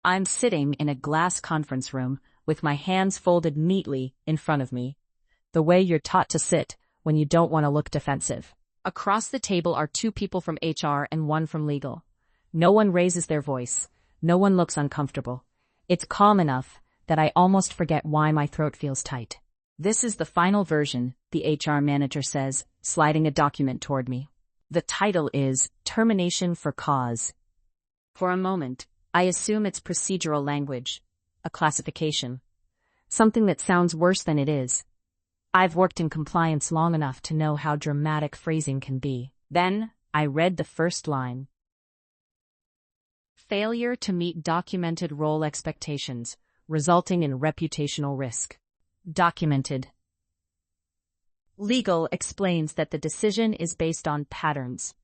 I'm sitting in a glass conference room with my hands folded neatly in front of me, the way you're taught to sit when you don't want to look defensive. Across the table are two people from HR and one from legal. No one raises their voice. No one looks uncomfortable. It's calm enough that I almost forget why my throat feels tight. This is the final version, the HR manager says, sliding a document toward me. The title is Termination for Cause. For a moment, I assume it's procedural language, a classification, something that sounds worse than it is. I've worked in compliance long enough to know how dramatic phrasing can be. Then, I read the first line. Failure to meet documented role expectations, resulting in reputational risk. Documented. Legal explains that the decision is based on patterns,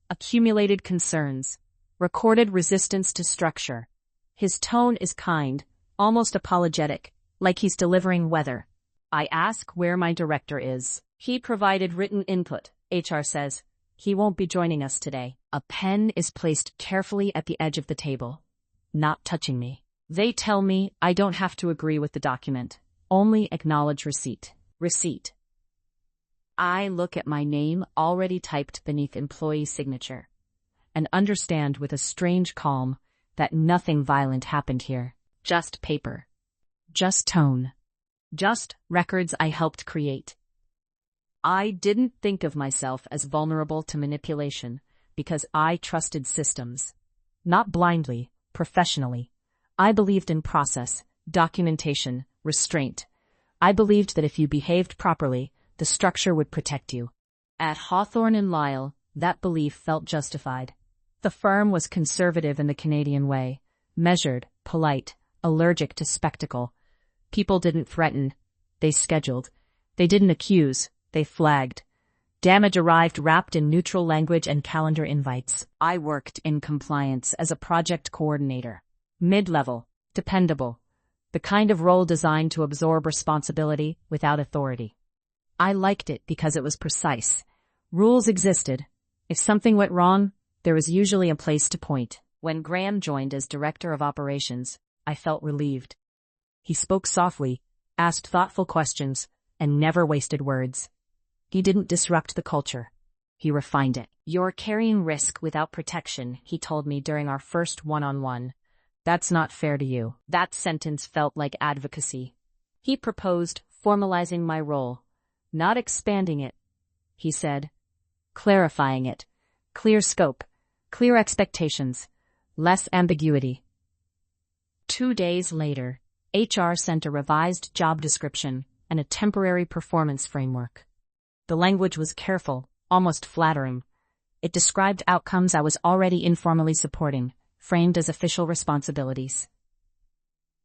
accumulated concerns, recorded resistance to structure. His tone is kind, almost apologetic, like he's delivering weather. I ask where my director is. He provided written input, HR says. He won't be joining us today. A pen is placed carefully at the edge of the table, not touching me. They tell me I don't have to agree with the document, only acknowledge receipt. Receipt. I look at my name already typed beneath employee signature and understand with a strange calm that nothing violent happened here. Just paper. Just tone. Just records I helped create. I didn't think of myself as vulnerable to manipulation because I trusted systems. Not blindly, professionally. I believed in process, documentation, restraint. I believed that if you behaved properly, the structure would protect you. At Hawthorne and Lyle, that belief felt justified. The firm was conservative in the Canadian way, measured, polite, allergic to spectacle. People didn't threaten, they scheduled. They didn't accuse, they flagged. Damage arrived wrapped in neutral language and calendar invites. I worked in compliance as a project coordinator. Mid-level, dependable. The kind of role designed to absorb responsibility without authority. I liked it because it was precise. Rules existed. If something went wrong, there was usually a place to point. When Graham joined as director of operations, I felt relieved. He spoke softly, asked thoughtful questions, and never wasted words. He didn't disrupt the culture. He refined it. You're carrying risk without protection, he told me during our first one-on-one. That's not fair to you. That sentence felt like advocacy. He proposed formalizing my role, not expanding it, he said. Clarifying it. Clear scope, clear expectations, less ambiguity. 2 days later, HR sent a revised job description and a temporary performance framework. The language was careful, almost flattering. It described outcomes I was already informally supporting, framed as official responsibilities.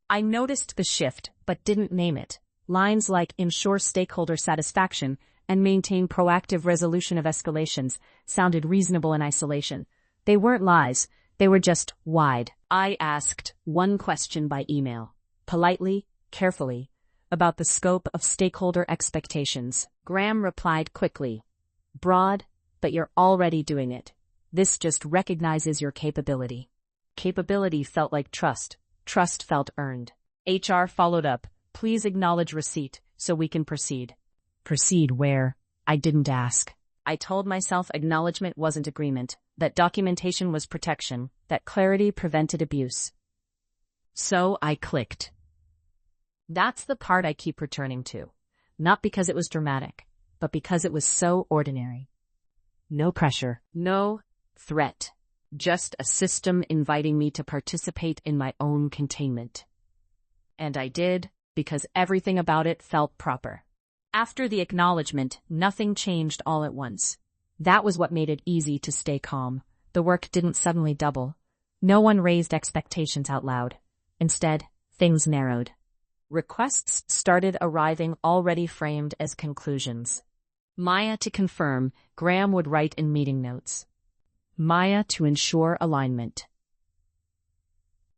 I noticed the shift, but didn't name it. Lines like ensure stakeholder satisfaction and maintain proactive resolution of escalations sounded reasonable in isolation. They weren't lies, they were just wide. I asked one question by email, politely, carefully, about the scope of stakeholder expectations. Graham replied quickly, broad, but you're already doing it. This just recognizes your capability. Capability felt like trust. Trust felt earned. HR followed up, please acknowledge receipt so we can proceed. Proceed where? I didn't ask. I told myself acknowledgement wasn't agreement, that documentation was protection, that clarity prevented abuse. So I clicked. That's the part I keep returning to. Not because it was dramatic, but because it was so ordinary. No pressure. No threat. Just a system inviting me to participate in my own containment. And I did, because everything about it felt proper. After the acknowledgement, nothing changed all at once. That was what made it easy to stay calm. The work didn't suddenly double. No one raised expectations out loud. Instead, things narrowed. Requests started arriving already framed as conclusions. Maya to confirm, Graham would write in meeting notes. Maya to ensure alignment.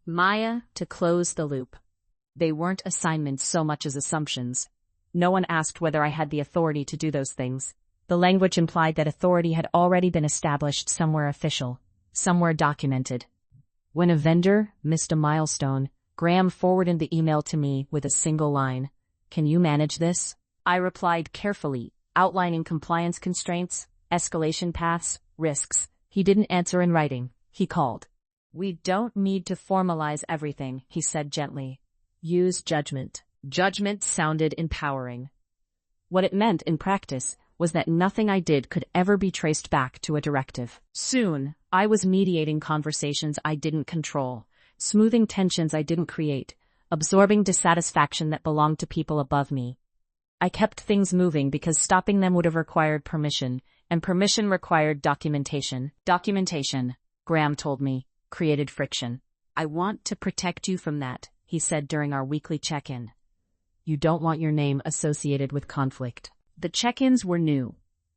Maya to close the loop. They weren't assignments so much as assumptions. No one asked whether I had the authority to do those things. The language implied that authority had already been established somewhere official, somewhere documented. When a vendor missed a milestone, Graham forwarded the email to me with a single line. "Can you manage this?" I replied carefully, outlining compliance constraints, escalation paths, risks. He didn't answer in writing. He called. "We don't need to formalize everything," he said gently. "Use judgment." Judgment sounded empowering. What it meant in practice was that nothing I did could ever be traced back to a directive. Soon, I was mediating conversations I didn't control, smoothing tensions I didn't create, absorbing dissatisfaction that belonged to people above me. I kept things moving because stopping them would have required permission, and permission required documentation. Documentation, Graham told me, created friction. "I want to protect you from that," he said during our weekly check-in. "You don't want your name associated with conflict." The check-ins were new.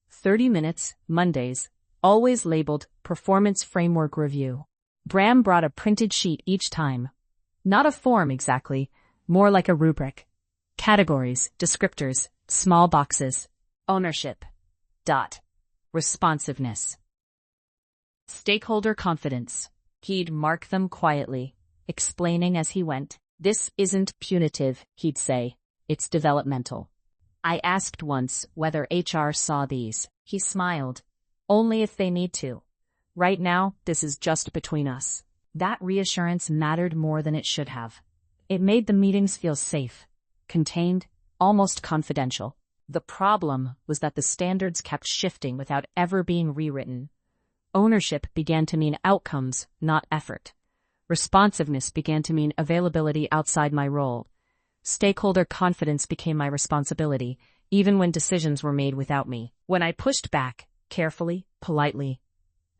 30 minutes, Mondays, always labeled Performance Framework Review. Graham brought a printed sheet each time. Not a form exactly, more like a rubric. Categories, descriptors, small boxes. Ownership. Responsiveness. Stakeholder confidence. He'd mark them quietly, explaining as he went. "This isn't punitive," he'd say. "It's developmental." I asked once whether HR saw these. He smiled. "Only if they need to. Right now, this is just between us." That reassurance mattered more than it should have. It made the meetings feel safe, contained, almost confidential. The problem was that the standards kept shifting without ever being rewritten. Ownership began to mean outcomes, not effort. Responsiveness began to mean availability outside my role. Stakeholder confidence became my responsibility, even when decisions were made without me. When I pushed back, carefully, politely,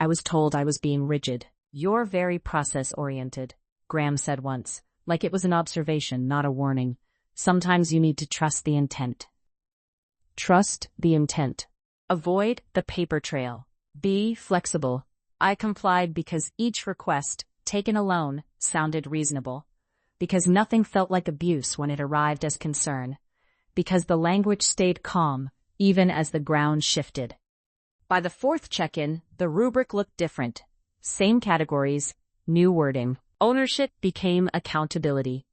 I was told I was being rigid. "You're very process-oriented," Graham said once, like it was an observation, not a warning. "Sometimes you need to trust the intent." Trust the intent. Avoid the paper trail. Be flexible. I complied because each request, taken alone, sounded reasonable. Because nothing felt like abuse when it arrived as concern. Because the language stayed calm, even as the ground shifted. By the fourth check-in, the rubric looked different. Same categories, new wording. Ownership became accountability.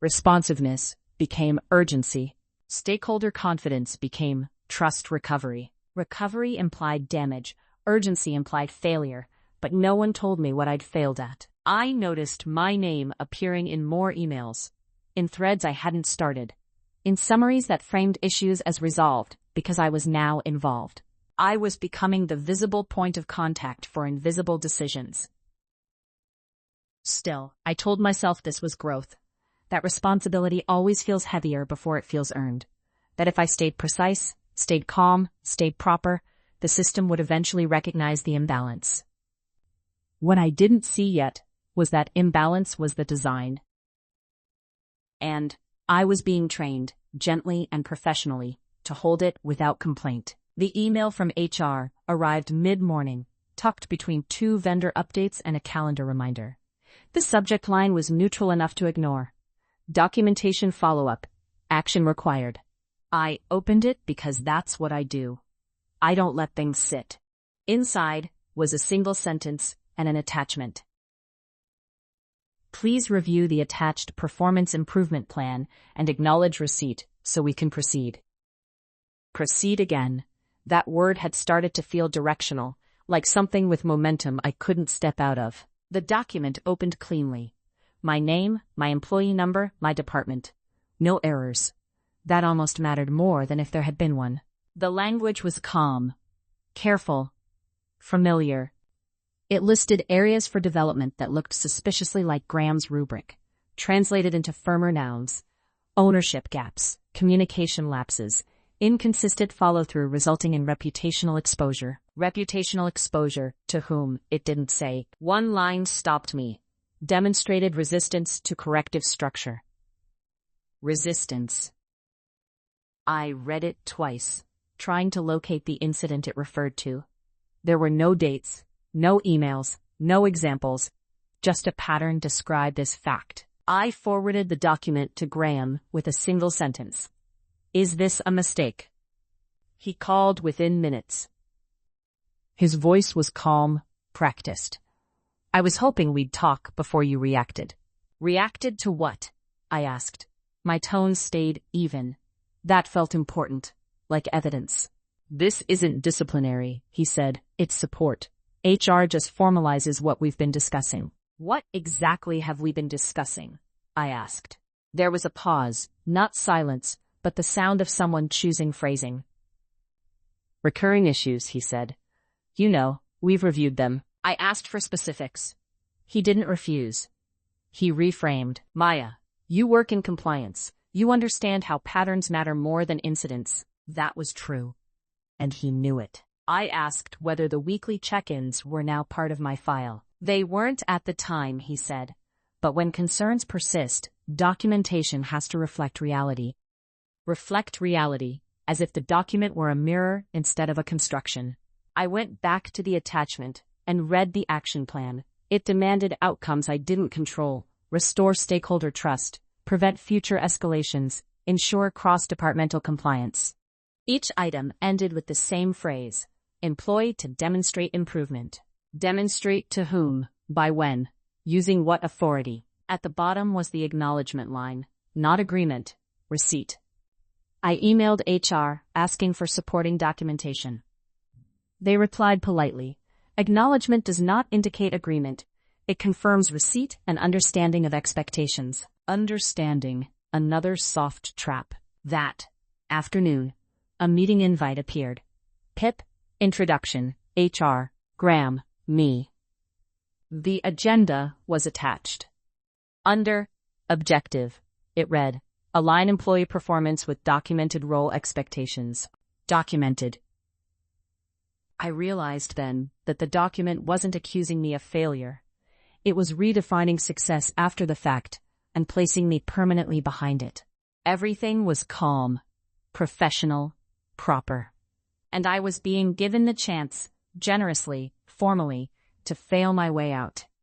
Responsiveness became urgency. Stakeholder confidence became trust recovery. Recovery implied damage. Urgency implied failure. But no one told me what I'd failed at. I noticed my name appearing in more emails, in threads I hadn't started, in summaries that framed issues as resolved because I was now involved. I was becoming the visible point of contact for invisible decisions. Still, I told myself this was growth, that responsibility always feels heavier before it feels earned, that if I stayed precise, stayed calm, stayed proper, the system would eventually recognize the imbalance. What I didn't see yet was that imbalance was the design. And I was being trained, gently and professionally, to hold it without complaint. The email from HR arrived mid-morning, tucked between 2 vendor updates and a calendar reminder. The subject line was neutral enough to ignore. Documentation follow-up. Action required. I opened it because that's what I do. I don't let things sit. Inside was a single sentence and an attachment. Please review the attached performance improvement plan and acknowledge receipt so we can proceed. Proceed again. That word had started to feel directional, like something with momentum I couldn't step out of. The document opened cleanly. My name, my employee number, my department. No errors. That almost mattered more than if there had been one. The language was calm, careful, familiar. It listed areas for development that looked suspiciously like Graham's rubric, translated into firmer nouns. Ownership gaps, communication lapses, inconsistent follow-through resulting in reputational exposure. Reputational exposure to whom, it didn't say. One line stopped me. Demonstrated resistance to corrective structure. Resistance. I read it twice, trying to locate the incident it referred to. There were no dates, no emails, no examples, just a pattern described as fact. I forwarded the document to Graham with a single sentence. Is this a mistake? He called within minutes. His voice was calm, practiced. I was hoping we'd talk before you reacted. Reacted to what? I asked. My tone stayed even. That felt important, like evidence. This isn't disciplinary, he said. It's support. HR just formalizes what we've been discussing. What exactly have we been discussing? I asked. There was a pause, not silence, but the sound of someone choosing phrasing. Recurring issues, he said. You know, we've reviewed them. I asked for specifics. He didn't refuse. He reframed. Maya, you work in compliance. You understand how patterns matter more than incidents. That was true. And he knew it. I asked whether the weekly check-ins were now part of my file. They weren't at the time, he said. But when concerns persist, documentation has to reflect reality. Reflect reality, as if the document were a mirror instead of a construction. I went back to the attachment and read the action plan. It demanded outcomes I didn't control: restore stakeholder trust, prevent future escalations, ensure cross-departmental compliance. Each item ended with the same phrase: employ to demonstrate improvement. Demonstrate to whom? By when? Using what authority? At the bottom was the acknowledgement line. Not agreement, receipt. I emailed HR asking for supporting documentation. They replied politely. Acknowledgement does not indicate agreement. It confirms receipt and understanding of expectations. Understanding, another soft trap. That afternoon, a meeting invite appeared. Pip, introduction, HR, Graham, me. The agenda was attached. Under objective, it read, align employee performance with documented role expectations. Documented. I realized then that the document wasn't accusing me of failure. It was redefining success after the fact and placing me permanently behind it. Everything was calm, professional, proper. And I was being given the chance, generously, formally, to fail my way out.